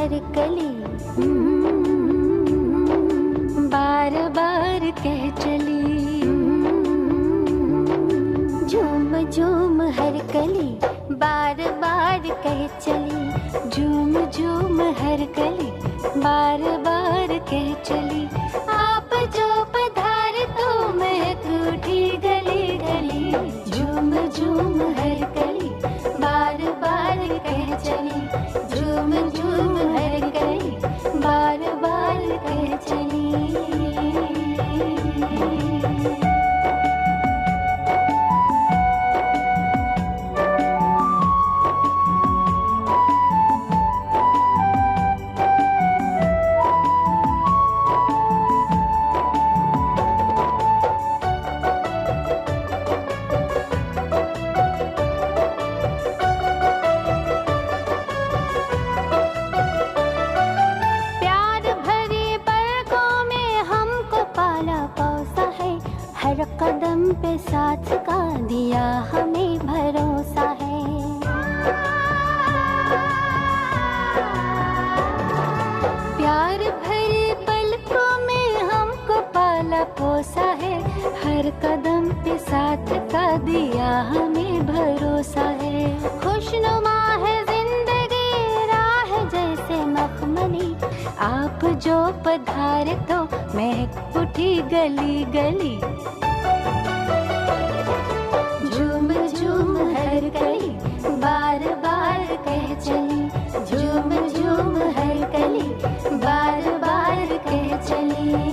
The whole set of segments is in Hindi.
हर कली बार बार कह चली, झूम झूम हर कली बार बार कह चली, झूम झूम हर कली बार बार कह चली। आप जो पधारे तो महक उठी गली गली, झूम झूम हर कली बार बार कह चली, झूम झूम हर कली बार बार कह चली। हर कदम पे साथ का दिया हमें भरोसा है, प्यार भरे पलकों में हमको पाला पोसा है, हर कदम पे साथ का दिया हमें भरोसा है। खुशनुमा है जिंदगी राह जैसे मखमली, आप जो पधारे तो महक उठी गली गली, झूम झूम हर कली बार बार कह चली, झूम झूम हर कली बार बार कह चली।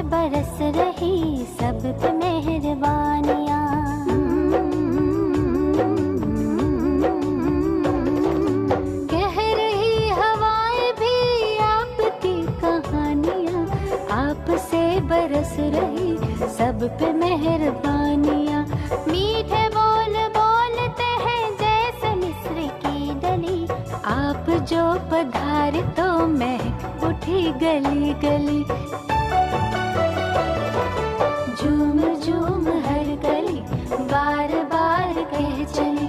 बरस रही सब पे मेहरबानियाँ, कह रही हवाएं भी आपकी कहानियाँ, आपसे बरस रही सब पे मेहरबानियाँ। मीठे बोल बोलते हैं जैसे मिस्र की डली, आप जो पधारे तो महक उठी गली गली, झूम झूम हर कली बार बार कह चली,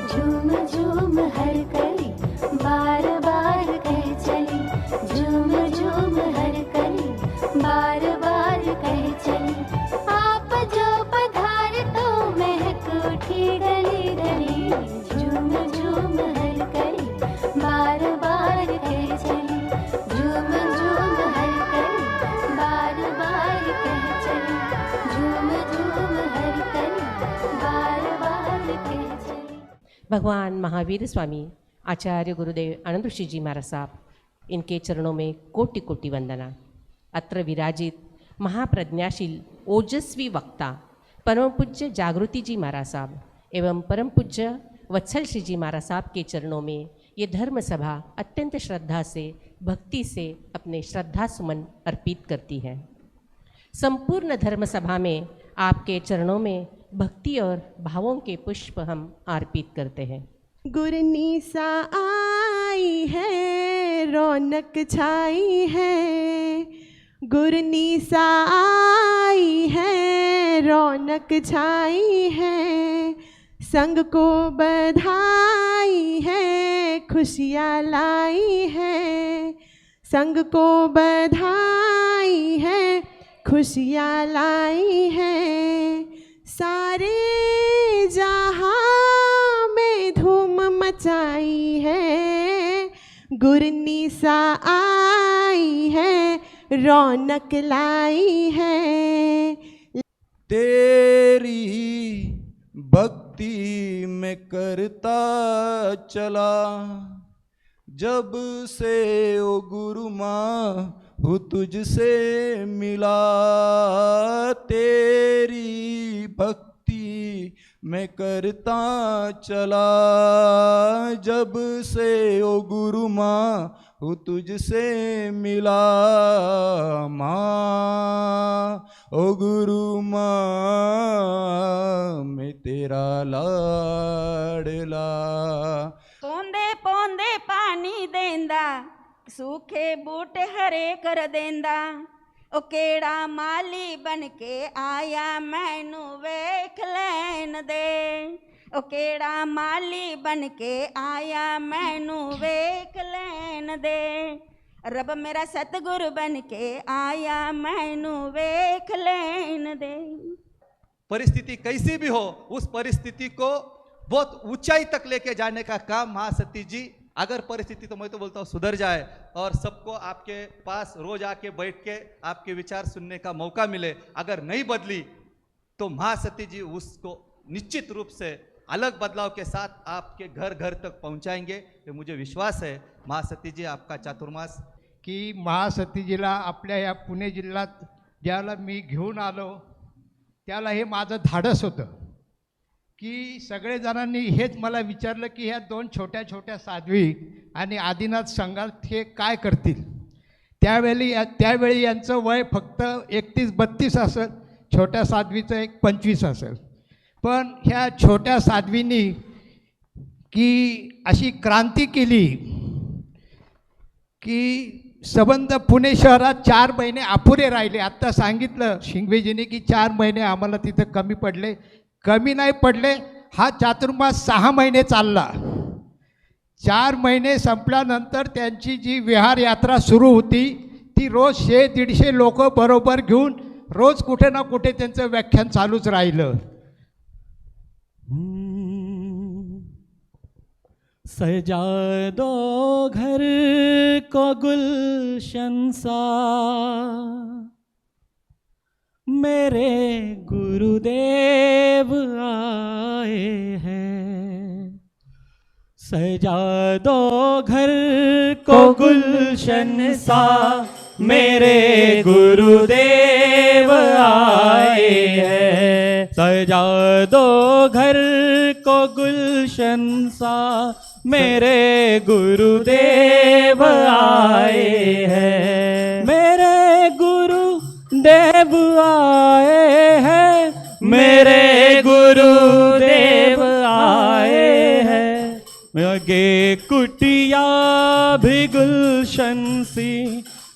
झूम झूम हर कली बार बार कह चली, झूम झूम हर कली बार बार कह चली। आप जो पधारे तो महक उठी गली गली, झूम झूम हर कली बार बार कह चली, झूम झूम हर कली बार बार कह चली, झूम झूम हर कली बार बार कह चली। भगवान महावीर स्वामी आचार्य गुरुदेव आनंद ऋषि जी महाराज साहब, इनके चरणों में कोटि कोटि वंदना। अत्र विराजित महाप्रज्ञाशील ओजस्वी वक्ता परम पूज्य जागृति जी महाराज साहब एवं परम पूज्य वत्सल श्री जी महाराज साहब के चरणों में ये धर्म सभा अत्यंत श्रद्धा से भक्ति से अपने श्रद्धा सुमन अर्पित करती है। संपूर्ण धर्म सभा में आपके चरणों में भक्ति और भावों के पुष्प हम अर्पित करते हैं। गुरनीसा आई है रौनक छाई है, गुरनीसा आई है रौनक छाई है, संग को बधाई है खुशियाँ लाई है, संग को बधाई है खुशियाँ लाई है। सारे जहाँ में धूम मचाई है, गुरनीसा आई है रौनक लाई है। तेरी भक्ति में करता चला, जब से ओ गुरु माँ हूँ तुझसे मिला, तेरी भक्ति मैं करता चला, जब से ओ गुरु माँ हूँ तुझसे मिला। माँ ओ गुरु माँ मैं तेरा लाडला। पौंदे पौंदे पानी देंदा, सूखे बूटे हरे कर देंदा। ओ केड़ा माली बन के आया मैनू वेख लैन दे। ओ केड़ा माली बन के आया मैनू वेख लैन दे। रब मेरा सतगुरु बन के आया मैनू वेख लैन दे। परिस्थिति कैसी भी हो, उस परिस्थिति को बहुत ऊंचाई तक लेके जाने का काम महासती जी, अगर परिस्थिति तो मैं तो बोलता हूँ सुधर जाए और सबको आपके पास रोज आके बैठ के आपके विचार सुनने का मौका मिले, अगर नहीं बदली तो महासती जी उसको निश्चित रूप से अलग बदलाव के साथ आपके घर घर तक पहुंचाएंगे, ये मुझे विश्वास है। महासती जी आपका चातुर्मास की महासतीजीला आपल्या या पुणे जिल्ह्यात ज्याला मी घेऊन आलो त्याला हे माझं धाडस होतं की सगळेजणांनी हेच मला विचारलं की ह्या दोन छोट्या छोट्या साध्वी आणि आदिनाथ संघात हे काय करतील। त्यावेळी यांचं वय फक्त 31-32 असेल, छोट्या साध्वीचं एक 25 असेल, पण ह्या छोट्या साध्वींनी की अशी क्रांती केली की संबंध पुणे शहरात 4 महिने अपुरे राहिले। आत्ता सांगितलं शिंगवेजीने की 4 महिने आम्हाला तिथं कमी पडले, कमी नाही पडले। हा चातुर्मास 6 महिने चालला। 4 महिने संपल्यानंतर त्यांची जी विहार यात्रा सुरू होती ती रोज 100-150 लोक बरोबर घेऊन रोज कुठे ना कुठे त्यांचं व्याख्यान चालूच राहिलं। सजा दो घर को गुलशन सा, मेरे गुरुदेव आए हैं। सजा दो घर को गुलशन सा, मेरे गुरुदेव आए हैं। सजा दो घर को गुलशन सा, मेरे गुरुदेव आए हैं। मेरे गुरुदेव आए हैं, मेरे गुरुदेव आए हैं। लगे कुटिया भी गुलशन सी,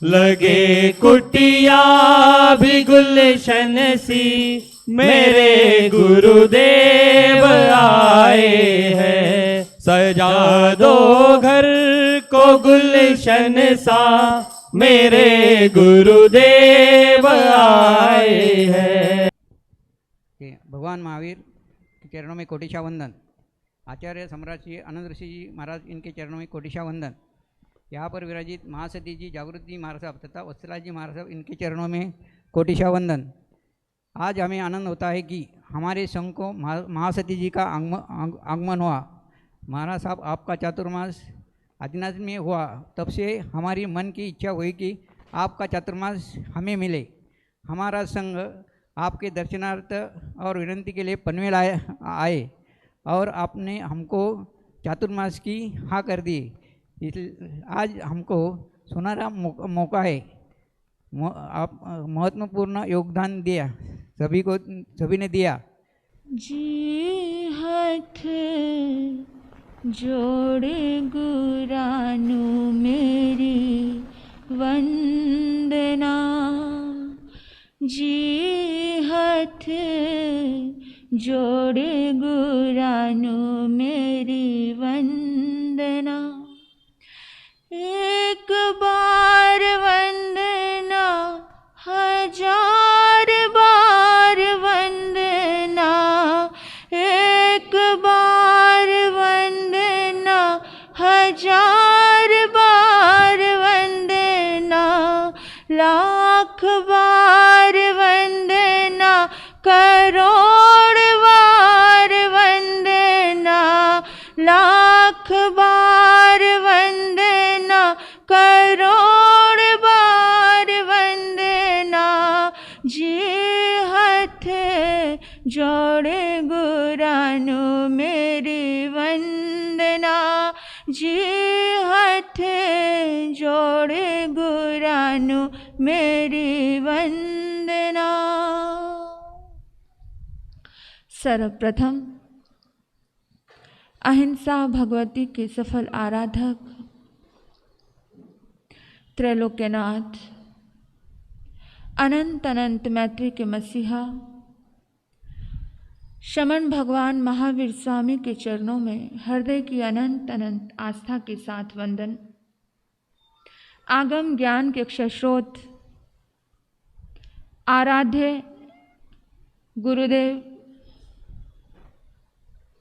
लगे कुटिया भी गुलशन सी, मेरे गुरुदेव आए हैं। सजा दो घर को गुलशन सा, मेरे गुरुदेव आए हैं। भगवान महावीर के चरणों में कोटिशा वंदन। आचार्य सम्राट श्री आनंद ऋषि जी महाराज इनके चरणों में कोटिशा वंदन। यहाँ पर विराजित महासती जी, जागृति जी महाराज साहब तथा वत्सला जी महाराज साहब इनके चरणों में कोटिशा वंदन। आज हमें आनंद होता है कि हमारे संघ को महासती जी का आगमन हुआ। महाराज साहब आपका चातुर्मास आदिनाथ में हुआ, तब से हमारी मन की इच्छा हुई कि आपका चातुर्मास हमें मिले। हमारा संघ आपके दर्शनार्थ और विनंती के लिए पनवेल आए और आपने हमको चातुर्मास की हाँ कर दी। आज हमको सुनहरा मौका है। आप महत्वपूर्ण योगदान दिया, सभी ने दिया। जी हाथ जोड़े गुरानु मेरी वंदना, जी हाथ जोड़े गुरानु मेरी वंदना। एक बार वंदना, 1000 बार वंदना। एक बार वंदना, 1000 बार वंदना। लाख बार वंदना, करोड़ बार वंदना। लाख बार वंदना, करोड़ बार वंदना। जी हाथ जोड़े गुरानु मेरी वंदना जी हाथ जोड़े गुरानु मेरी वंदना। सर्वप्रथम अहिंसा भगवती के सफल आराधक त्रैलोक्यनाथ अनंत अनंत मैत्री के मसीहा शमन भगवान महावीर स्वामी के चरणों में हृदय की अनंत अनंत आस्था के साथ वंदन। आगम ज्ञान के अक्षर स्रोत आराध्य गुरुदेव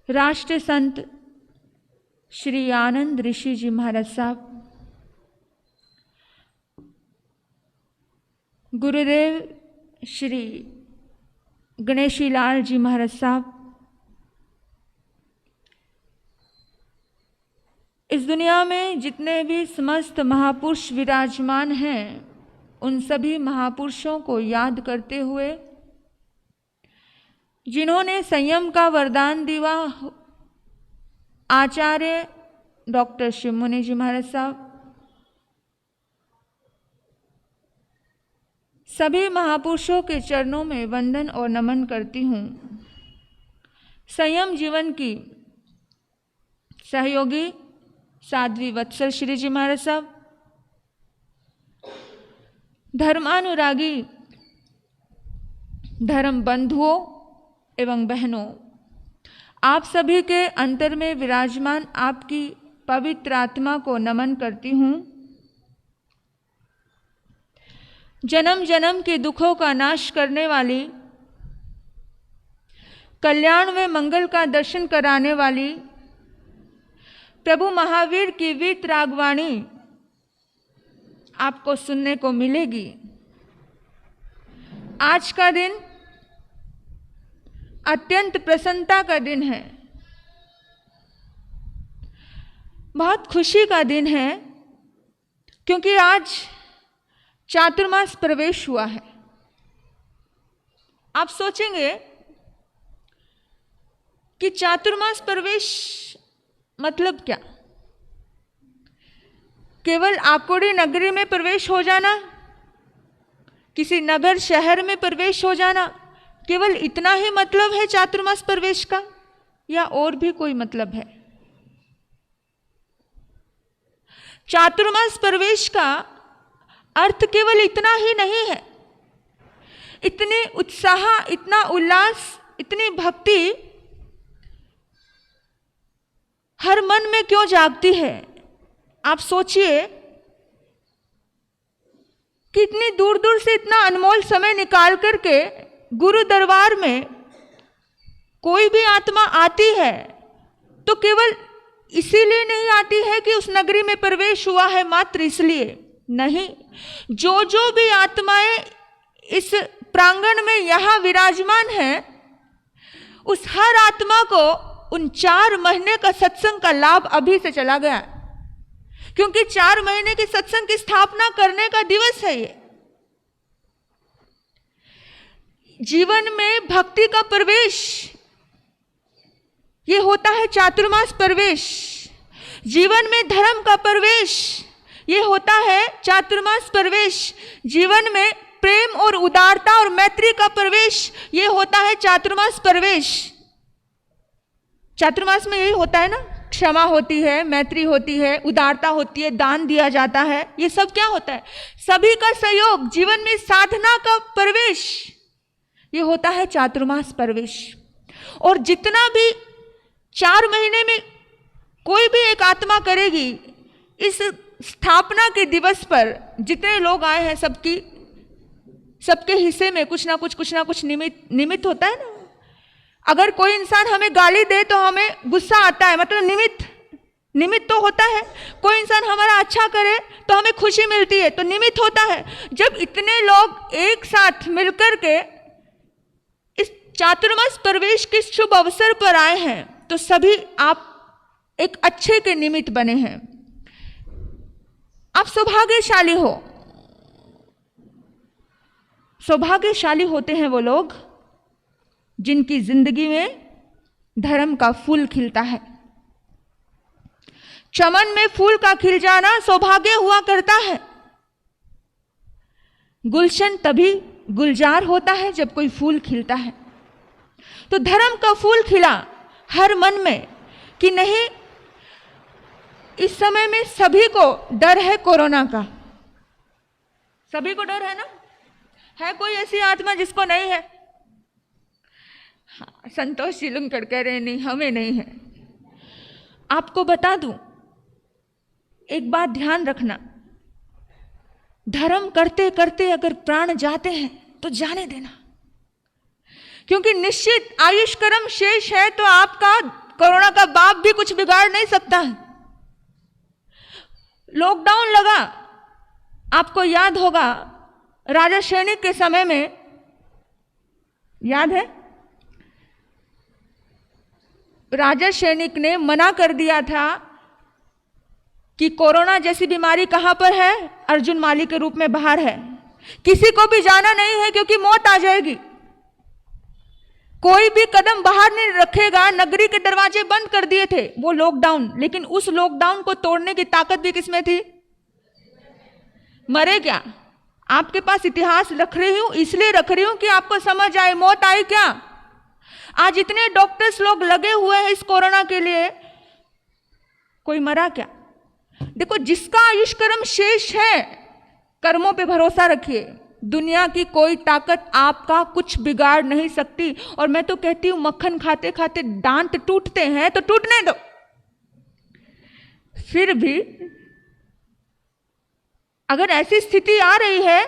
राष्ट्र संत श्री आनंद ऋषि जी महाराज साहब, गुरुदेव श्री गणेशी लाल जी महाराज साहब, इस दुनिया में जितने भी समस्त महापुरुष विराजमान हैं उन सभी महापुरुषों को याद करते हुए जिन्होंने संयम का वरदान दिया, आचार्य डॉक्टर शिवमुनि जी महाराज साहब, सभी महापुरुषों के चरणों में वंदन और नमन करती हूँ। संयम जीवन की सहयोगी साध्वी वत्सल श्री जी महाराज साहब, धर्मानुरागी धर्म बंधुओं एवं बहनों, आप सभी के अंतर में विराजमान आपकी पवित्र आत्मा को नमन करती हूँ। जन्म जन्म के दुखों का नाश करने वाली, कल्याण व मंगल का दर्शन कराने वाली प्रभु महावीर की वीत रागवाणी आपको सुनने को मिलेगी। आज का दिन अत्यंत प्रसन्नता का दिन है, बहुत खुशी का दिन है, क्योंकि आज चातुर्मास प्रवेश हुआ है। आप सोचेंगे कि चातुर्मास प्रवेश मतलब क्या? केवल आकोड़ी नगरी में प्रवेश हो जाना, किसी नगर शहर में प्रवेश हो जाना, केवल इतना ही मतलब है चातुर्मास प्रवेश का, या और भी कोई मतलब है? चातुर्मास प्रवेश का अर्थ केवल इतना ही नहीं है। इतने उत्साह, इतना उल्लास, इतनी भक्ति हर मन में क्यों जागती है? आप सोचिए कि इतनी दूर दूर से इतना अनमोल समय निकाल करके गुरु दरबार में कोई भी आत्मा आती है तो केवल इसीलिए नहीं आती है कि उस नगरी में प्रवेश हुआ है, मात्र इसलिए नहीं। जो जो भी आत्माएं इस प्रांगण में यहाँ विराजमान हैं, उस हर आत्मा को उन 4 महीने का सत्संग का लाभ अभी से चला गया, क्योंकि 4 महीने के सत्संग की स्थापना करने का दिवस है ये। जीवन में भक्ति का प्रवेश ये होता है चातुर्मास प्रवेश। जीवन में धर्म का प्रवेश ये होता है चातुर्मास प्रवेश। जीवन में प्रेम और उदारता और मैत्री का प्रवेश ये होता है चातुर्मास प्रवेश। चातुर्मास में यही होता है ना, क्षमा होती है, मैत्री होती है, उदारता होती है, दान दिया जाता है। ये सब क्या होता है? सभी का सहयोग, जीवन में साधना का प्रवेश ये होता है चातुर्मास प्रवेश। और जितना भी 4 महीने में कोई भी एक आत्मा करेगी, इस स्थापना के दिवस पर जितने लोग आए हैं सबके हिस्से में कुछ ना कुछ निमित्त होता है ना। अगर कोई इंसान हमें गाली दे तो हमें गुस्सा आता है, मतलब निमित्त तो होता है। कोई इंसान हमारा अच्छा करे तो हमें खुशी मिलती है, तो निमित्त होता है। जब इतने लोग एक साथ मिलकर के इस चातुर्मास प्रवेश के शुभ अवसर पर आए हैं तो सभी आप एक अच्छे के निमित्त बने हैं। आप सौभाग्यशाली हो। सौभाग्यशाली होते हैं वो लोग जिनकी जिंदगी में धर्म का फूल खिलता है। चमन में फूल का खिल जाना सौभाग्य हुआ करता है। गुलशन तभी गुलजार होता है जब कोई फूल खिलता है। तो धर्म का फूल खिला हर मन में कि नहीं, इस समय में सभी को डर है कोरोना का। सभी को डर है ना? है कोई ऐसी आत्मा जिसको नहीं है? हाँ, संतोष शिलुंगकर कह रहे नहीं, हमें नहीं है। आपको बता दूं, एक बात ध्यान रखना, धर्म करते करते अगर प्राण जाते हैं तो जाने देना, क्योंकि निश्चित आयुष कर्म शेष है। तो आपका कोरोना का बाप भी कुछ बिगाड़ नहीं सकता है। लॉकडाउन लगा, आपको याद होगा राजा सैनिक के समय में, याद है? राजा सैनिक ने मना कर दिया था कि कोरोना जैसी बीमारी कहां पर है? अर्जुन माली के रूप में बाहर है, किसी को भी जाना नहीं है क्योंकि मौत आ जाएगी। कोई भी कदम बाहर नहीं रखेगा। नगरी के दरवाजे बंद कर दिए थे, वो लॉकडाउन। लेकिन उस लॉकडाउन को तोड़ने की ताकत भी किसमें थी? मरे क्या? आपके पास इतिहास रख रही हूं, इसलिए रख रही हूं कि आपको समझ आए मौत आई क्या। आज इतने डॉक्टर्स लोग लगे हुए हैं इस कोरोना के लिए, कोई मरा क्या? देखो, जिसका आयुष कर्म शेष है, कर्मों पे भरोसा रखिए। दुनिया की कोई ताकत आपका कुछ बिगाड़ नहीं सकती। और मैं तो कहती हूं, मक्खन खाते खाते दांत टूटते हैं तो टूटने दो। फिर भी अगर ऐसी स्थिति आ रही है,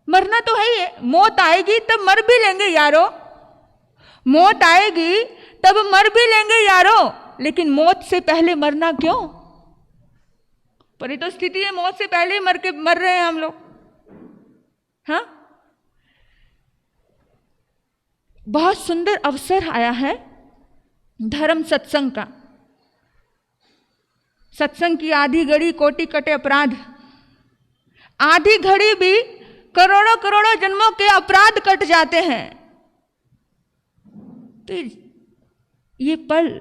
मरना तो है ही है। मौत आएगी तब मर भी लेंगे यारो, मौत आएगी तब मर भी लेंगे यारो। लेकिन मौत से पहले मरना क्यों? पर ये तो स्थिति है, मौत से पहले ही मर रहे हैं हम लोग। हाँ, बहुत सुंदर अवसर आया है धर्म सत्संग का। सत्संग की आधी घड़ी कोटि कटे अपराध। आधी घड़ी भी करोड़ों करोड़ों जन्मों के अपराध कट जाते हैं। तो ये पल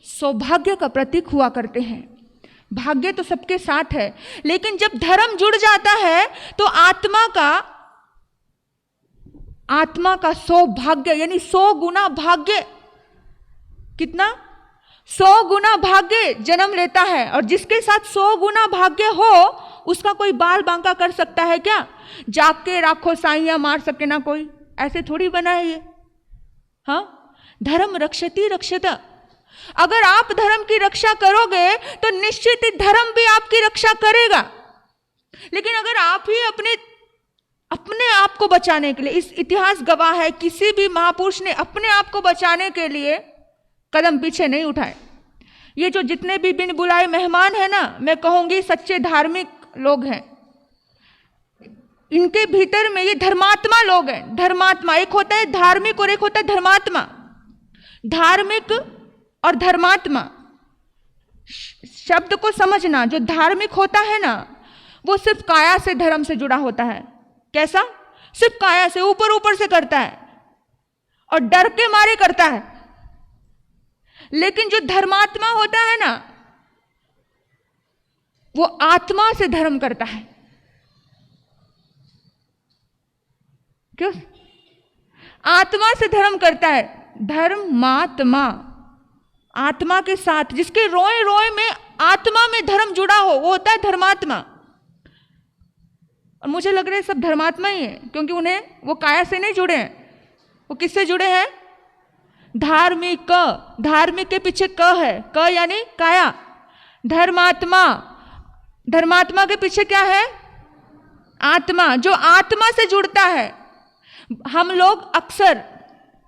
सौभाग्य का प्रतीक हुआ करते हैं। भाग्य तो सबके साथ है, लेकिन जब धर्म जुड़ जाता है तो आत्मा का सौभाग्य यानी 100 गुना भाग्य, कितना? 100 गुना भाग्य जन्म लेता है। और जिसके साथ 100 गुना भाग्य हो, उसका कोई बाल बांका कर सकता है क्या? जाग के राखो साइयां मार सके ना कोई, ऐसे थोड़ी बना है ये। हाँ, धर्म रक्षति रक्षता। अगर आप धर्म की रक्षा करोगे तो निश्चित ही धर्म भी आपकी रक्षा करेगा। लेकिन अगर आप ही अपने आप को बचाने के लिए, इस इतिहास गवाह है, किसी भी महापुरुष ने अपने आप को बचाने के लिए कदम पीछे नहीं उठाए। ये जो जितने भी बिन बुलाए मेहमान हैं ना, मैं कहूंगी सच्चे धार्मिक लोग हैं। इनके भीतर में ये धर्मात्मा लोग हैं। धर्मात्मा, एक होता है धार्मिक और एक होता है धर्मात्मा। धार्मिक और धर्मात्मा शब्द को समझना। जो धार्मिक होता है ना, वो सिर्फ काया से धर्म से जुड़ा होता है। कैसा? सिर्फ काया से, ऊपर ऊपर से करता है और डर के मारे करता है। लेकिन जो धर्मात्मा होता है ना, वो आत्मा से धर्म करता है। क्यों? आत्मा से धर्म करता है। धर्मात्मा, आत्मा के साथ, जिसके रोए रोए में आत्मा में धर्म जुड़ा हो, वो होता है धर्मात्मा। और मुझे लग रहा है सब धर्मात्मा ही है, क्योंकि उन्हें वो काया से नहीं जुड़े हैं। वो किससे जुड़े हैं? धार्मिक। धार्मिक के पीछे क है, क यानी काया। धर्मात्मा, धर्मात्मा के पीछे क्या है? आत्मा। जो आत्मा से जुड़ता है। हम लोग अक्सर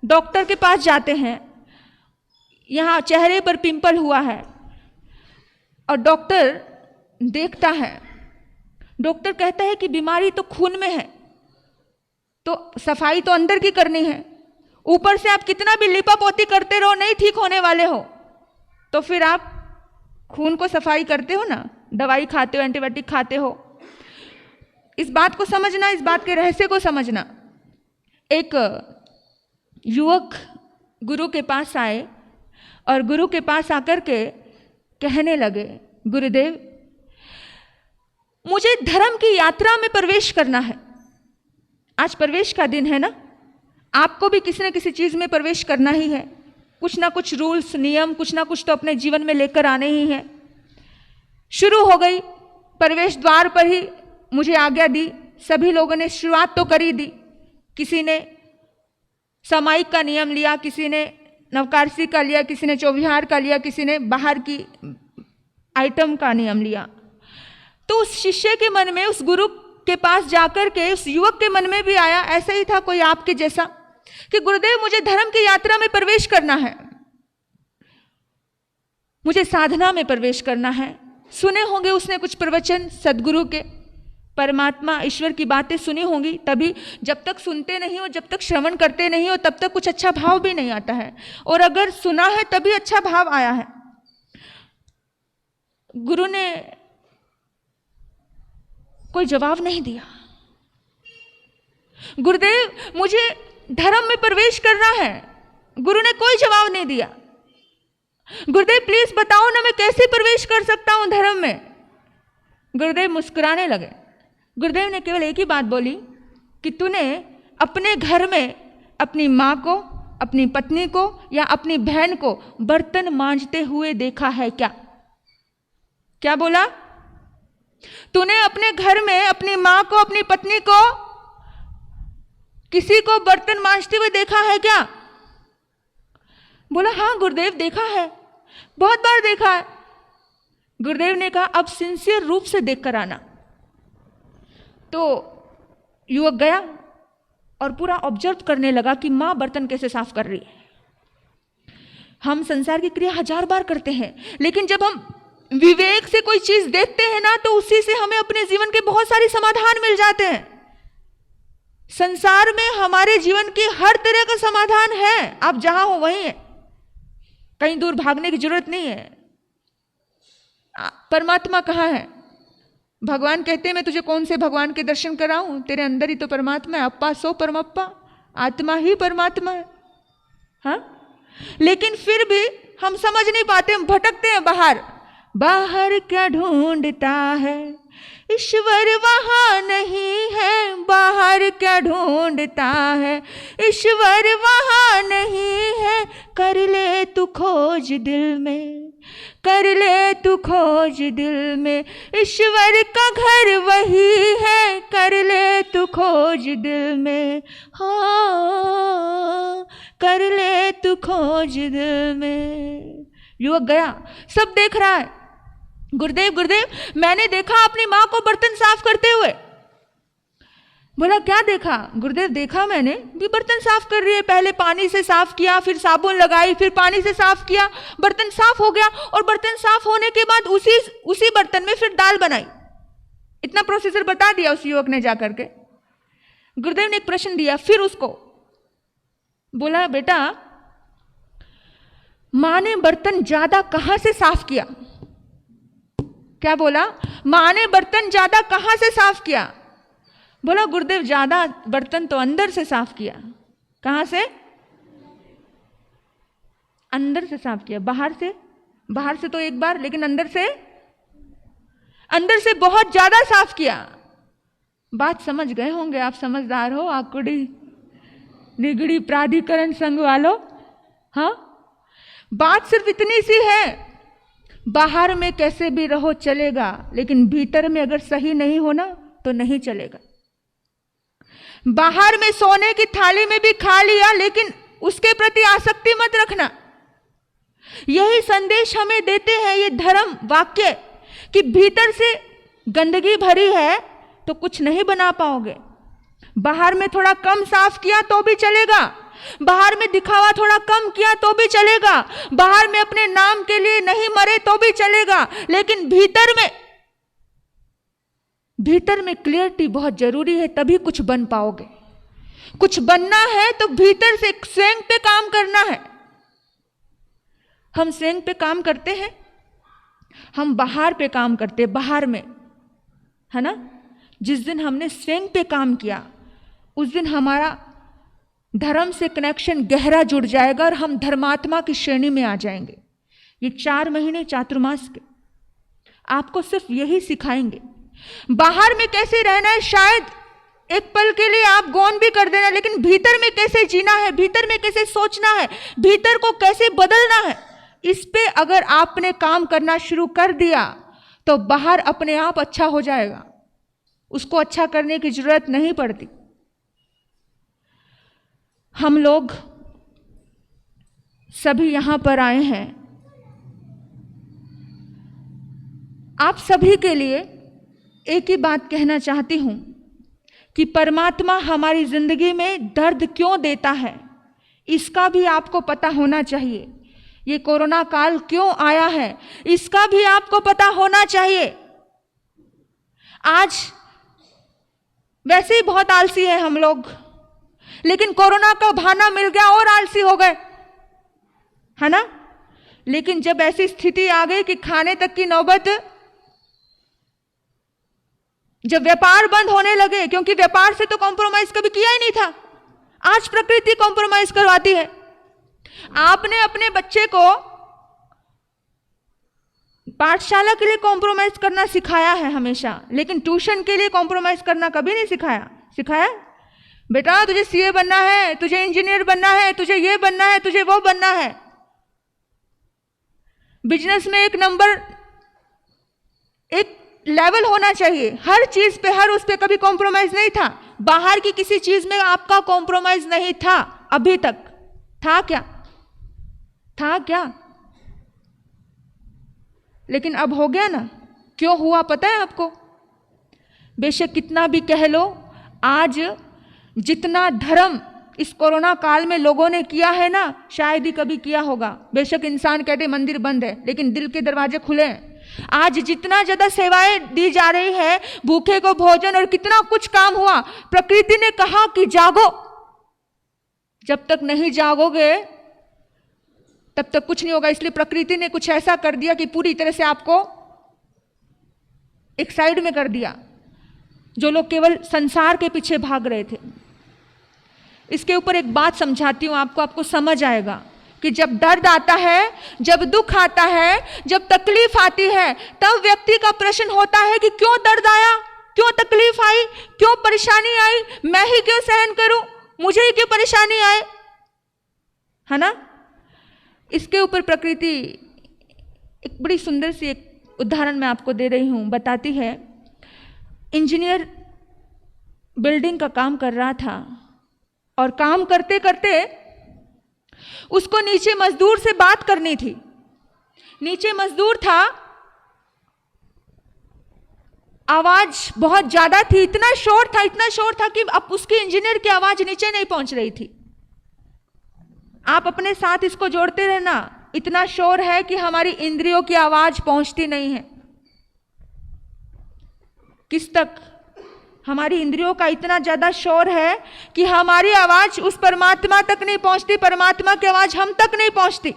डॉक्टर के पास जाते हैं, यहाँ चेहरे पर पिंपल हुआ है और डॉक्टर देखता है। डॉक्टर कहता है कि बीमारी तो खून में है, तो सफाई तो अंदर की करनी है। ऊपर से आप कितना भी लिपापोती करते रहो, नहीं ठीक होने वाले हो, तो फिर आप खून को सफाई करते हो ना, दवाई खाते हो, एंटीबायोटिक खाते हो। इस बात को समझना, इस बात के रहस्य को समझना। एक युवक गुरु के पास आए और गुरु के पास आकर के कहने लगे, गुरुदेव मुझे धर्म की यात्रा में प्रवेश करना है। आज प्रवेश का दिन है ना, आपको भी किसी न किसी चीज़ में प्रवेश करना ही है। कुछ ना कुछ रूल्स नियम कुछ ना कुछ तो अपने जीवन में लेकर आने ही हैं। शुरू हो गई, प्रवेश द्वार पर ही मुझे आज्ञा दी। सभी लोगों ने शुरुआत तो कर ही दी। किसी ने सामायिक का नियम लिया, किसी ने नवकारसी का लिया, किसी ने चौविहार का लिया, किसी ने बाहर की आइटम का नियम लिया। तो उस शिष्य के मन में, उस गुरु के पास जाकर के उस युवक के मन में भी आया, ऐसा ही था कोई आपके जैसा, कि गुरुदेव मुझे धर्म की यात्रा में प्रवेश करना है, मुझे साधना में प्रवेश करना है। सुने होंगे उसने कुछ प्रवचन सदगुरु के, परमात्मा ईश्वर की बातें सुनी होंगी। तभी जब तक सुनते नहीं हो, जब तक श्रवण करते नहीं हो, तब तक कुछ अच्छा भाव भी नहीं आता है, और अगर सुना है तभी अच्छा भाव आया है। गुरु ने कोई जवाब नहीं दिया। गुरुदेव मुझे धर्म में प्रवेश करना है, गुरु ने कोई जवाब नहीं दिया। गुरुदेव प्लीज बताओ ना, मैं कैसे प्रवेश कर सकता हूं धर्म में। गुरुदेव मुस्कुराने लगे। गुरुदेव ने केवल एक ही बात बोली कि तूने अपने घर में अपनी माँ को, अपनी पत्नी को या अपनी बहन को बर्तन मांजते हुए देखा है क्या? क्या बोला? तूने अपने घर में अपनी माँ को, अपनी पत्नी को, किसी को बर्तन मांजते हुए देखा है क्या? बोला हाँ गुरुदेव देखा है, बहुत बार देखा है। गुरुदेव ने कहा अब सिंसियर रूप से देख कर आना। तो युवक गया और पूरा ऑब्जर्व करने लगा कि माँ बर्तन कैसे साफ कर रही है। हम संसार की क्रिया 1000 बार करते हैं, लेकिन जब हम विवेक से कोई चीज देखते हैं ना, तो उसी से हमें अपने जीवन के बहुत सारे समाधान मिल जाते हैं। संसार में हमारे जीवन की हर तरह का समाधान है, आप जहां हो वहीं है, कहीं दूर भागने की जरूरत नहीं है। परमात्मा कहाँ है? भगवान कहते हैं मैं तुझे कौन से भगवान के दर्शन कराऊं, तेरे अंदर ही तो परमात्मा है। अप्पा सो परमप्पा, आत्मा ही परमात्मा है। हाँ, लेकिन फिर भी हम समझ नहीं पाते, हम भटकते हैं बाहर। बाहर क्या ढूंढता है ईश्वर वहाँ नहीं है, बाहर क्या ढूंढता है ईश्वर वहाँ नहीं है। कर ले तू खोज दिल में, कर ले तू खोज दिल में, ईश्वर का घर वही है। कर ले तू खोज दिल में, हाँ कर ले तू खोज दिल में। युवक गया, सब देख रहा है। गुरुदेव गुरुदेव मैंने देखा अपनी माँ को बर्तन साफ करते हुए। बोला क्या देखा? गुरुदेव देखा मैंने भी बर्तन साफ कर रही है। पहले पानी से साफ किया, फिर साबुन लगाई, फिर पानी से साफ किया, बर्तन साफ हो गया, और बर्तन साफ होने के बाद उसी बर्तन में फिर दाल बनाई। इतना प्रोसीजर बता दिया उस युवक ने जाकर के। गुरुदेव ने एक प्रश्न दिया फिर उसको, बोला बेटा माँ ने बर्तन ज्यादा कहां से साफ किया? क्या बोला? माँ ने बर्तन ज्यादा कहां से साफ किया? बोला गुरुदेव ज्यादा बर्तन तो अंदर से साफ किया। कहां से? अंदर से साफ किया। बाहर से तो एक बार, लेकिन अंदर से बहुत ज्यादा साफ किया। बात समझ गए होंगे आप, समझदार हो, आकुड़ी निगड़ी प्राधिकरण संघ वालों। हाँ, बात सिर्फ इतनी सी है, बाहर में कैसे भी रहो चलेगा, लेकिन भीतर में अगर सही नहीं हो ना तो नहीं चलेगा। बाहर में सोने की थाली में भी खा लिया, लेकिन उसके प्रति आसक्ति मत रखना। यही संदेश हमें देते हैं ये धर्म वाक्य, कि भीतर से गंदगी भरी है तो कुछ नहीं बना पाओगे। बाहर में थोड़ा कम साफ किया तो भी चलेगा, बाहर में दिखावा थोड़ा कम किया तो भी चलेगा, बाहर में अपने नाम के लिए नहीं मरे तो भी चलेगा, लेकिन भीतर में क्लियरिटी बहुत जरूरी है, तभी कुछ बन पाओगे। कुछ बनना है तो भीतर से स्वयं पे काम करना है। हम स्वयं पे काम करते हैं, हम बाहर पे काम करते हैं, बाहर में, है ना। जिस दिन हमने स्वयं पे काम किया उस दिन हमारा धर्म से कनेक्शन गहरा जुड़ जाएगा और हम धर्मात्मा की श्रेणी में आ जाएंगे। ये 4 महीने चातुर्मास के आपको सिर्फ यही सिखाएंगे। बाहर में कैसे रहना है शायद एक पल के लिए आप गौन भी कर देना, लेकिन भीतर में कैसे जीना है, भीतर में कैसे सोचना है, भीतर को कैसे बदलना है, इस पे अगर आपने काम करना शुरू कर दिया तो बाहर अपने आप अच्छा हो जाएगा। उसको अच्छा करने की जरूरत नहीं पड़ती। हम लोग सभी यहां पर आए हैं आप सभी के लिए एक ही बात कहना चाहती हूं कि परमात्मा हमारी जिंदगी में दर्द क्यों देता है इसका भी आपको पता होना चाहिए। ये कोरोना काल क्यों आया है इसका भी आपको पता होना चाहिए। आज वैसे ही बहुत आलसी है हम लोग, लेकिन कोरोना का बहाना मिल गया और आलसी हो गए, है ना। लेकिन जब ऐसी स्थिति आ गई कि खाने तक की नौबत, जब व्यापार बंद होने लगे, क्योंकि व्यापार से तो कॉम्प्रोमाइज कभी किया ही नहीं था, आज प्रकृति कॉम्प्रोमाइज करवाती है। आपने अपने बच्चे को पाठशाला के लिए कॉम्प्रोमाइज करना सिखाया है हमेशा, लेकिन ट्यूशन के लिए कॉम्प्रोमाइज करना कभी नहीं सिखाया। सिखाया बेटा तुझे सीए बनना है, तुझे इंजीनियर बनना है, तुझे ये बनना है, तुझे वो बनना है। बिजनेस में एक नंबर, एक लेवल होना चाहिए हर चीज पे, हर उस पे कभी कॉम्प्रोमाइज नहीं था। बाहर की किसी चीज में आपका कॉम्प्रोमाइज नहीं था अभी तक। था क्या? था क्या? लेकिन अब हो गया ना। क्यों हुआ पता है आपको? बेशक कितना भी कह लो, आज जितना धर्म इस कोरोना काल में लोगों ने किया है ना, शायद ही कभी किया होगा। बेशक इंसान कहते मंदिर बंद है, लेकिन दिल के दरवाजे खुले हैं। आज जितना ज्यादा सेवाएं दी जा रही है, भूखे को भोजन और कितना कुछ काम हुआ। प्रकृति ने कहा कि जागो, जब तक नहीं जागोगे तब तक कुछ नहीं होगा। इसलिए प्रकृति ने कुछ ऐसा कर दिया कि पूरी तरह से आपको एक साइड में कर दिया। जो लोग केवल संसार के पीछे भाग रहे थे, इसके ऊपर एक बात समझाती हूं आपको, आपको समझ आएगा कि जब दर्द आता है, जब दुख आता है, जब तकलीफ आती है, तब व्यक्ति का प्रश्न होता है कि क्यों दर्द आया, क्यों तकलीफ आई, क्यों परेशानी आई, मैं ही क्यों सहन करूं, मुझे ही क्यों परेशानी आए, है ना। इसके ऊपर प्रकृति एक बड़ी सुंदर सी एक उदाहरण मैं आपको दे रही हूं, बताती है। इंजीनियर बिल्डिंग का काम कर रहा था और काम करते करते उसको नीचे मजदूर से बात करनी थी। नीचे मजदूर था, आवाज बहुत ज्यादा थी, इतना शोर था कि अब उसकी इंजीनियर की आवाज नीचे नहीं पहुंच रही थी। आप अपने साथ इसको जोड़ते रहना, इतना शोर है कि हमारी इंद्रियों की आवाज पहुंचती नहीं है। किस तक? हमारी इंद्रियों का इतना ज्यादा शोर है कि हमारी आवाज उस परमात्मा तक नहीं पहुंचती, परमात्मा की आवाज हम तक नहीं पहुंचती।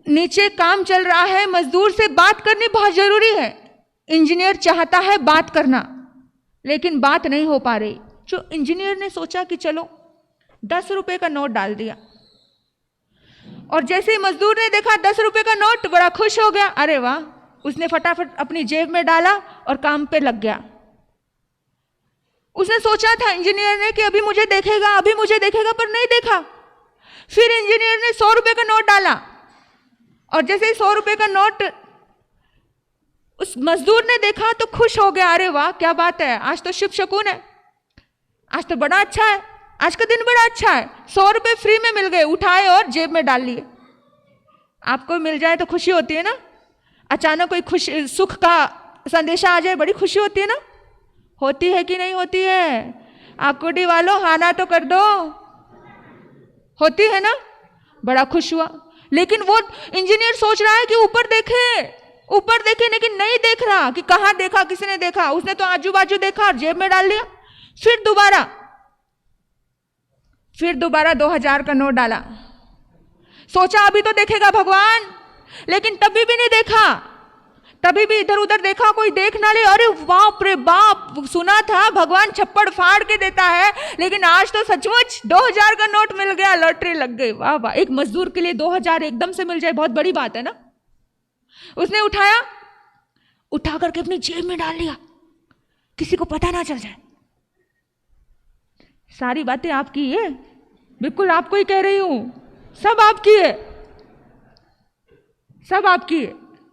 नीचे काम चल रहा है, मजदूर से बात करनी बहुत जरूरी है। इंजीनियर चाहता है बात करना, लेकिन बात नहीं हो पा रही। जो इंजीनियर ने सोचा कि चलो 10 रुपए का नोट डाल दिया, और जैसे ही मजदूर ने देखा 10 रुपए का नोट, बड़ा खुश हो गया। अरे वाह, उसने फटाफट अपनी जेब में डाला और काम पे लग गया। उसने सोचा था इंजीनियर ने कि अभी मुझे देखेगा, अभी मुझे देखेगा, पर नहीं देखा। फिर इंजीनियर ने 100 रुपए का नोट डाला, और जैसे ही 100 रुपए का नोट उस मजदूर ने देखा तो खुश हो गया। अरे वाह, क्या बात है, आज तो शुभ शकुन है, आज तो बड़ा अच्छा है, आज का दिन बड़ा अच्छा है। 100 रुपए फ्री में मिल गए, उठाए और जेब में डाल लिए। आपको मिल जाए तो खुशी होती है ना। अचानक कोई खुश सुख का संदेशा आ जाए, बड़ी खुशी होती है ना। होती है कि नहीं होती है? आकुडी वालों हाना तो कर दो। होती है ना। बड़ा खुश हुआ, लेकिन वो इंजीनियर सोच रहा है कि ऊपर देखे, लेकिन नहीं देख रहा कि कहां देखा, किसने देखा। उसने तो आजू बाजू देखा और जेब में डाल लिया। फिर दोबारा 2000 का नोट डाला। सोचा अभी तो देखेगा भगवान, लेकिन तभी भी नहीं देखा। तभी भी इधर उधर देखा, कोई देख ना ले, अरे बाप रे बाप, सुना था भगवान छप्पड़ फाड़ के देता है, लेकिन आज तो सचमुच 2000 का नोट मिल गया, लॉटरी लग गई। वाह वाह, एक मजदूर के लिए 2000 एकदम से मिल जाए बहुत बड़ी बात है ना। उसने उठाया, उठा करके अपनी जेब में डाल लिया, किसी को पता ना चल जाए। सारी बातें आपकी है, बिल्कुल आपको ही कह रही हूं, सब आपकी है, सब आपकी है।